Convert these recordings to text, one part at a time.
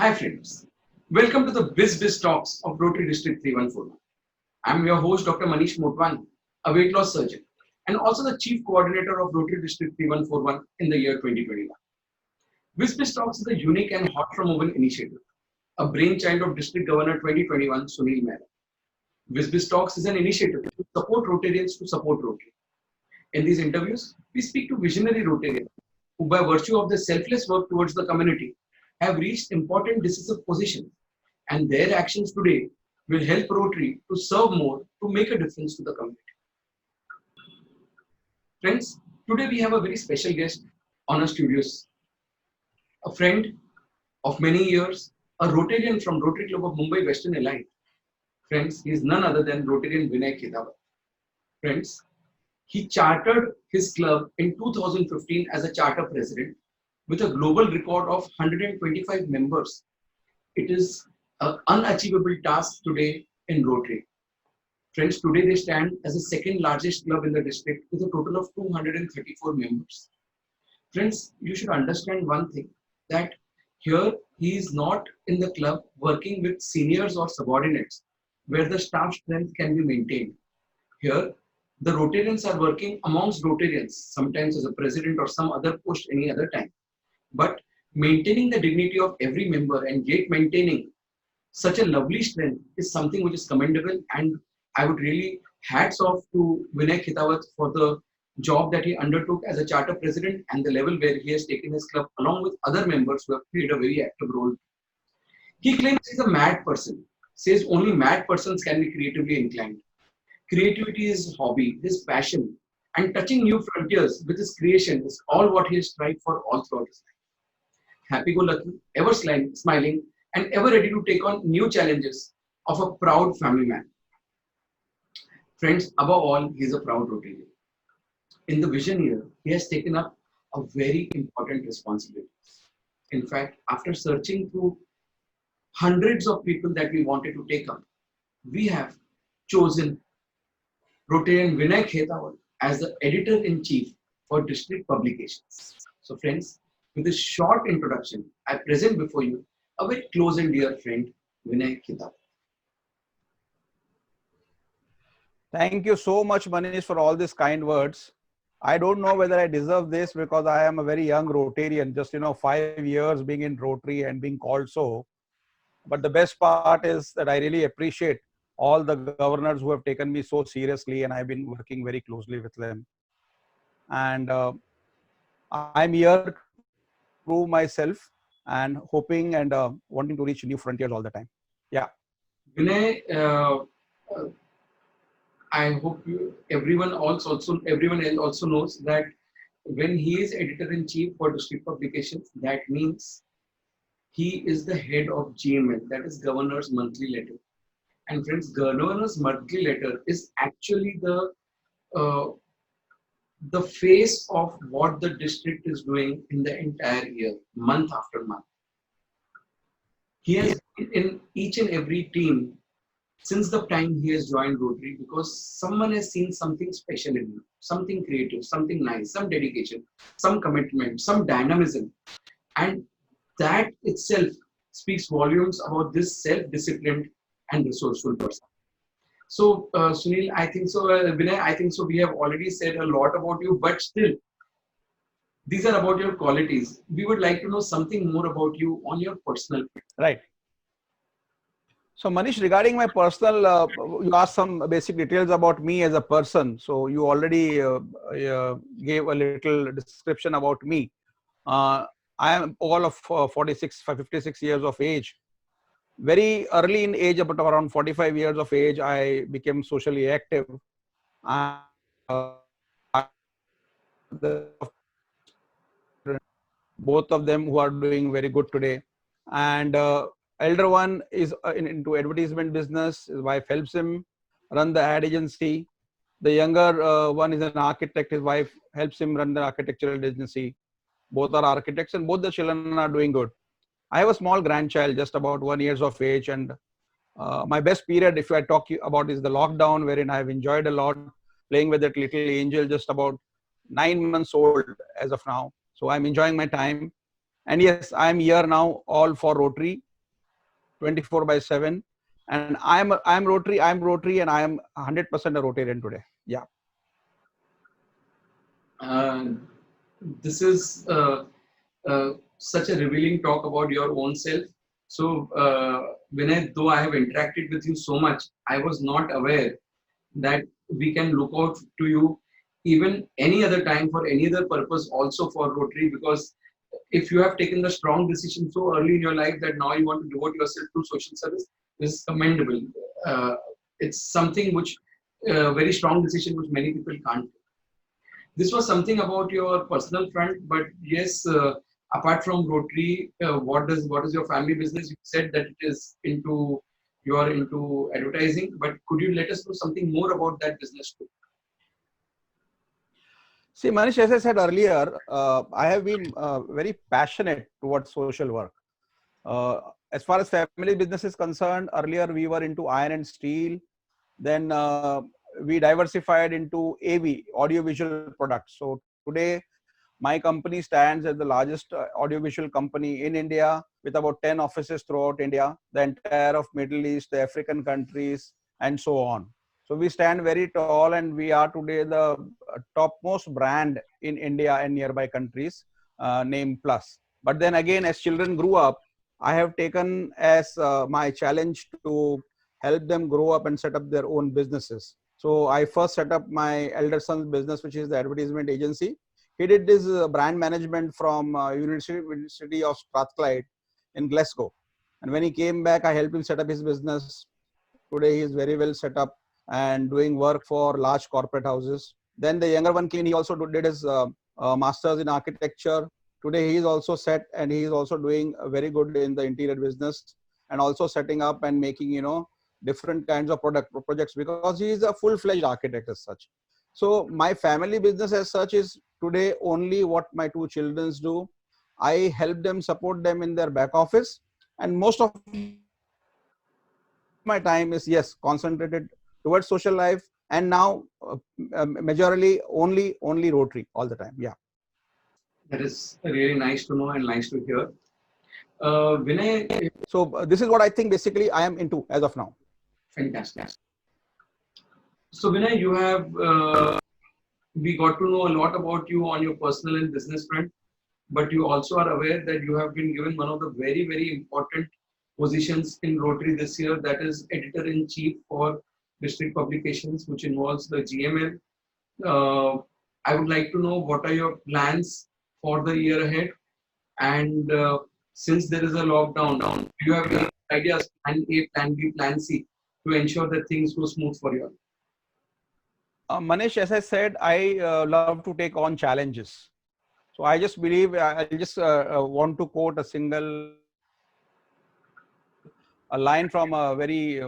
Hi friends, welcome to the Biz Talks of Rotary District 3141. I'm your host Dr. Manish Motwani, a weight loss surgeon and also the Chief Coordinator of Rotary District 3141 in the year 2021. Biz Talks is a unique and hot from oven initiative, a brainchild of District Governor 2021 Sunil Mehra. Biz Talks is an initiative to support Rotarians to support Rotary. In these interviews, we speak to visionary Rotarians who, by virtue of their selfless work towards the community, have reached important decisive positions, and their actions today will help Rotary to serve more to make a difference to the community. Friends, today we have a very special guest on our studios, a friend of many years, a Rotarian from Rotary Club of Mumbai Western Allied. Friends, he is none other than Rotarian Vinay Khedawat. Friends, he chartered his club in 2015 as a charter president with a global record of 125 members. It is an unachievable task today in Rotary. Friends, today they stand as the second largest club in the district with a total of 234 members. Friends, you should understand one thing, that here he is not in the club working with seniors or subordinates where the staff strength can be maintained. Here, the Rotarians are working amongst Rotarians, sometimes as a president or some other post any other time. But maintaining the dignity of every member and yet maintaining such a lovely strength is something which is commendable, and I would really hats off to Vinay Khitawat for the job that he undertook as a charter president and the level where he has taken his club along with other members who have played a very active role. He claims he's a mad person, says only mad persons can be creatively inclined. Creativity is his hobby, his passion, and touching new frontiers with his creation is all what he has strived for all throughout his life. Happy-go-lucky, ever smiling, and ever ready to take on new challenges of a proud family man. Friends, above all, he is a proud Rotarian. In the vision year, he has taken up a very important responsibility. In fact, after searching through hundreds of people that we wanted to take up, we have chosen Rotarian Vinay Khedawat as the editor-in-chief for district publications. So friends, with this short introduction, I present before you a very close and dear friend, Vinay Khedawat. Thank you so much, Manish, for all these kind words. I don't know whether I deserve this because I am a very young Rotarian, just 5 years being in Rotary and being called so. But the best part is that I really appreciate all the governors who have taken me so seriously, and I've been working very closely with them. And I'm here to prove myself and hoping and wanting to reach new frontiers all the time. Yeah. Vinay, I hope everyone else also knows that when he is editor-in-chief for district publications, that means he is the head of GML, that is Governor's Monthly Letter. And friends, Governor's Monthly Letter is actually uh, the face of what the district is doing in the entire year, month after month. He has been in each and every team since the time he has joined Rotary because someone has seen something special in him, something creative, something nice, some dedication, some commitment, some dynamism. And that itself speaks volumes about this self-disciplined and resourceful person. So, Sunil, I think so, Vinay, I think so. We have already said a lot about you, but still, these are about your qualities. We would like to know something more about you on your personal. Right. So Manish, regarding my personal, you asked some basic details about me as a person. So you already gave a little description about me. I am all of 56 years of age. Very early in age, about around 45 years of age, I became socially active. And, both of them who are doing very good today. And elder one is into advertisement business. His wife helps him run the ad agency. The younger one is an architect. His wife helps him run the architectural agency. Both are architects and both the children are doing good. I have a small grandchild, just about 1 year of age. And my best period, if I talk about, is the lockdown, wherein I have enjoyed a lot playing with that little angel, just about 9 months old as of now. So I'm enjoying my time. And yes, I'm here now all for Rotary. 24/7. And I'm Rotary, and I am 100% a Rotarian today. Yeah. This is such a revealing talk about your own self. So, Vinay, though I have interacted with you so much, I was not aware that we can look out to you even any other time for any other purpose, also for Rotary, because if you have taken the strong decision so early in your life that now you want to devote yourself to social service, this is commendable. Uh, it's something which, very strong decision which many people can't. This was something about your personal front, but yes, apart from Rotary, what is your family business? You said that it is into you are into advertising, but could you let us know something more about that business too? See, Manish, as I said earlier, I have been very passionate towards social work. As far as family business is concerned, earlier we were into iron and steel. Then we diversified into AV, audiovisual products. So today, my company stands as the largest audiovisual company in India, with about 10 offices throughout India, the entire of Middle East, the African countries, and so on. So we stand very tall, and we are today the topmost brand in India and nearby countries, named Plus. But then again, as children grew up, I have taken as my challenge to help them grow up and set up their own businesses. So I first set up my elder son's business, which is the advertisement agency. He did his brand management from University of Strathclyde in Glasgow. And when he came back, I helped him set up his business. Today, he is very well set up and doing work for large corporate houses. Then the younger one came. He also did his master's in architecture. Today, he is also set, and he is also doing very good in the interior business, and also setting up and making, different kinds of projects, because he is a full-fledged architect as such. So my family business as such is today only what my two children do. I help them, support them in their back office, and most of my time is, yes, concentrated towards social life, and now majorly only Rotary all the time. Yeah. That is really nice to know and nice to hear. Vinay, So this is what I think basically I am into as of now. fantastic. So Vinay, you have we got to know a lot about you on your personal and business front, but you also are aware that you have been given one of the very, very important positions in Rotary this year, that is editor in chief for district publications, which involves the GML. I would like to know what are your plans for the year ahead, and since there is a lockdown, do you have any ideas, plan A, plan B, plan C, to ensure that things go smooth for you? Manish, as I said, I love to take on challenges. So I just believe I just want to quote a line from a very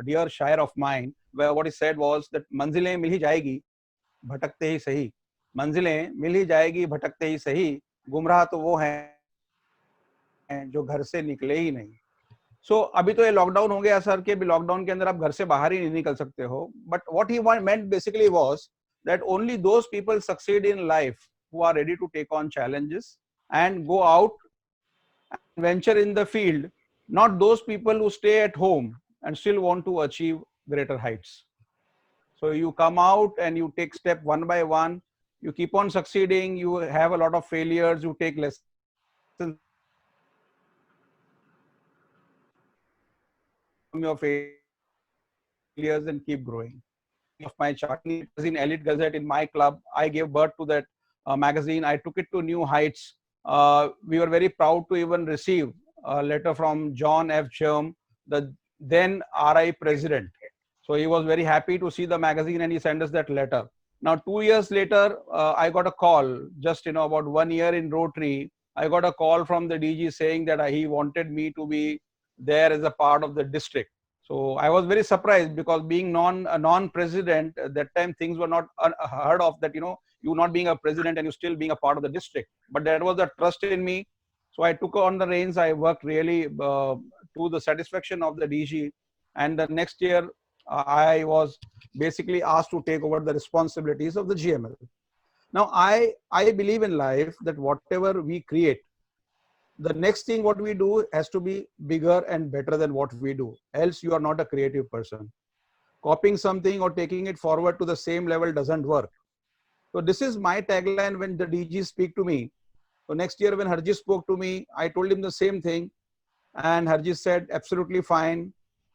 dear shair of mine, where what he said was that manzilein mil hi jayegi, bhatakte hi sahi. Manzilein mil hi jayegi, bhatakte hi sahi. गुमराह तो वो हैं जो घर से निकले ही नहीं. So अभी तो ये लॉकडाउन हो गया सर, कि लॉकडाउन के अंदर आप घर से बाहर ही नहीं निकल सकते हो. But what he meant basically was that only those people succeed in life who are ready to take on challenges and go out and venture in the field, not those people who stay at home and still want to achieve greater heights. So you come out and you take step one by one, you keep on succeeding, you have a lot of failures, you take lessons from your failures and keep growing. Of my charting magazine, Elite Gazette, in my club, I gave birth to that magazine. I took it to new heights. We were very proud to even receive a letter from John F. Sherm, the then RI president. So he was very happy to see the magazine, and he sent us that letter. Now, 2 years later, I got a call, just about 1 year in Rotary. I got a call from the DG saying that he wanted me to be there as a part of the district. So I was very surprised, because being a non-president at that time, things were not heard of, that you not being a president and you still being a part of the district. But there was a trust in me, so I took on the reins. I worked really to the satisfaction of the DG, and the next year I was basically asked to take over the responsibilities of the GML. Now I believe in life that whatever we create, the next thing what we do has to be bigger and better than what we do. Else you are not a creative person. Copying something or taking it forward to the same level doesn't work. So this is my tagline when the DG speak to me. So next year when Harjeet spoke to me, I told him the same thing. And Harjeet said, absolutely fine.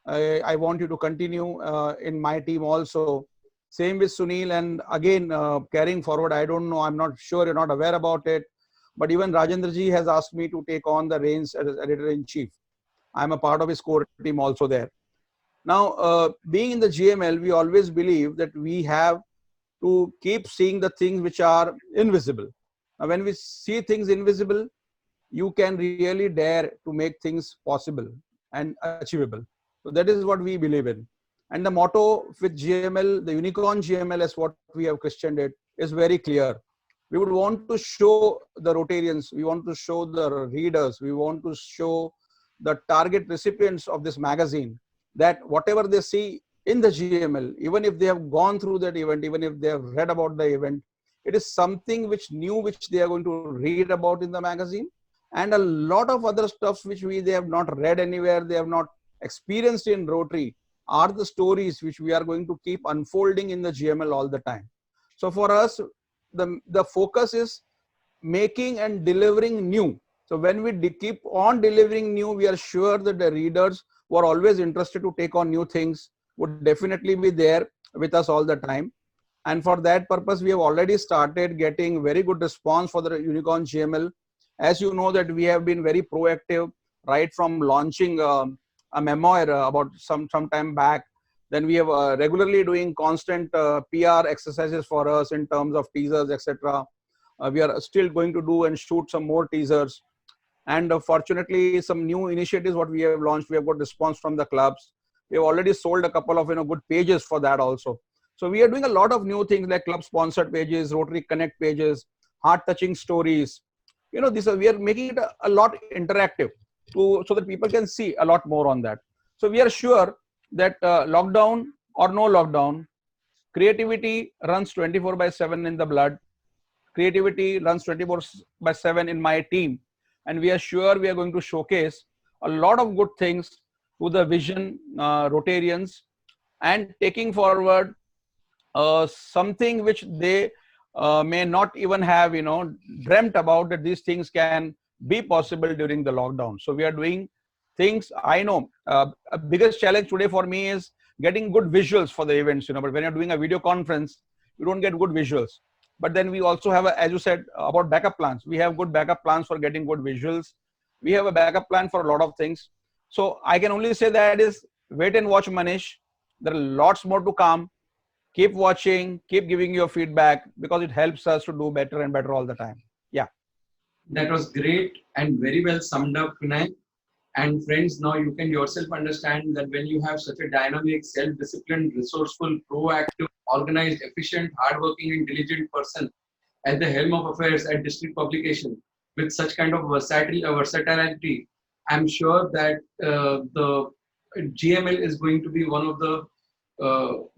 I want you to continue in my team also. Same with Sunil. And again, carrying forward, I don't know, I'm not sure, you're not aware about it. But even Rajendra ji has asked me to take on the reins as editor-in-chief. I'm a part of his core team also there. Now, being in the GML, we always believe that we have to keep seeing the things which are invisible. Now, when we see things invisible, you can really dare to make things possible and achievable. So that is what we believe in. And the motto with GML, the Unicorn GML, as what we have questioned it, is very clear. We would want to show the Rotarians, we want to show the readers, we want to show the target recipients of this magazine that whatever they see in the GML, even if they have gone through that event, even if they have read about the event, it is something which new, which they are going to read about in the magazine, and a lot of other stuff which they have not read anywhere, they have not experienced in Rotary, are the stories which we are going to keep unfolding in the GML all the time. So for us, the focus is making and delivering new. So when we keep on delivering new, we are sure that the readers who are always interested to take on new things would definitely be there with us all the time. And for that purpose, we have already started getting very good response for the Unicorn GML. As you know that we have been very proactive right from launching a memoir about some time back. Then we have regularly doing constant PR exercises for us in terms of teasers, etc. We are still going to do and shoot some more teasers. And fortunately, some new initiatives what we have launched, we have got response from the clubs. We have already sold a couple of good pages for that also. So we are doing a lot of new things like club sponsored pages, Rotary Connect pages, heart touching stories. This we are making it a lot interactive so that people can see a lot more on that. So we are sure that lockdown or no lockdown, creativity runs 24/7 in the blood. Creativity runs 24/7 in my team. And we are sure we are going to showcase a lot of good things to the vision Rotarians, and taking forward something which they may not even have dreamt about, that these things can be possible during the lockdown. So we are doing things. I know a biggest challenge today for me is getting good visuals for the events, but when you're doing a video conference, you don't get good visuals. But then we also have as you said about backup plans, we have good backup plans for getting good visuals. We have a backup plan for a lot of things. So I can only say that is wait and watch, Manish. There are lots more to come. Keep watching, keep giving your feedback, because it helps us to do better and better all the time. Yeah. That was great and very well summed up, Vinay. And friends, now you can yourself understand that when you have such a dynamic, self-disciplined, resourceful, proactive, organized, efficient, hardworking and diligent person at the helm of affairs at District Publication with such kind of versatility, I'm sure that the GML is going to be one of the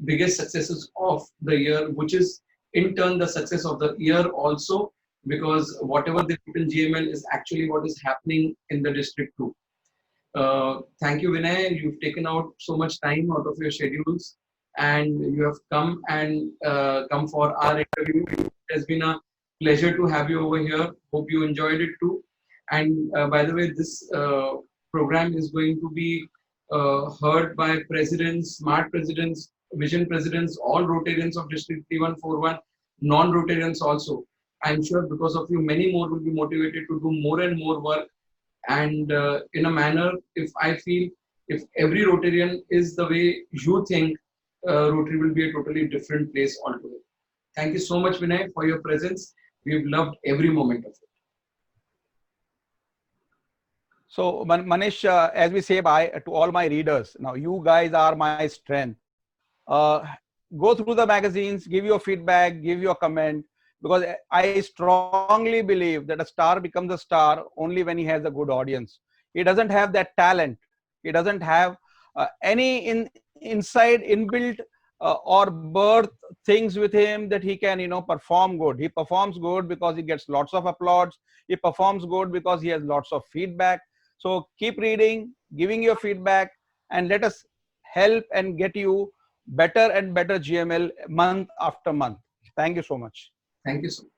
biggest successes of the year, which is in turn the success of the year also, because whatever they put in GML is actually what is happening in the district too. Thank you, Vinay. You've taken out so much time out of your schedules, and you have come and come for our interview. It has been a pleasure to have you over here. Hope you enjoyed it too. And by the way, this program is going to be heard by presidents, smart presidents, vision presidents, all Rotarians of District 3141, non-Rotarians also. I'm sure because of you, many more will be motivated to do more and more work. And in a manner, if I feel, if every Rotarian is the way you think, Rotary will be a totally different place altogether. Thank you so much, Vinay, for your presence. We've loved every moment of it. So Manish, as we say to all my readers, now you guys are my strength. Go through the magazines, give your feedback, give your comment, because I strongly believe that a star becomes a star only when he has a good audience. He doesn't have that talent. He doesn't have any inside inbuilt or birth things with him that he can, perform good. He performs good because he gets lots of applause. He performs good because he has lots of feedback. So keep reading, giving your feedback, and let us help and get you better and better GML month after month. Thank you so much. Thank you so much.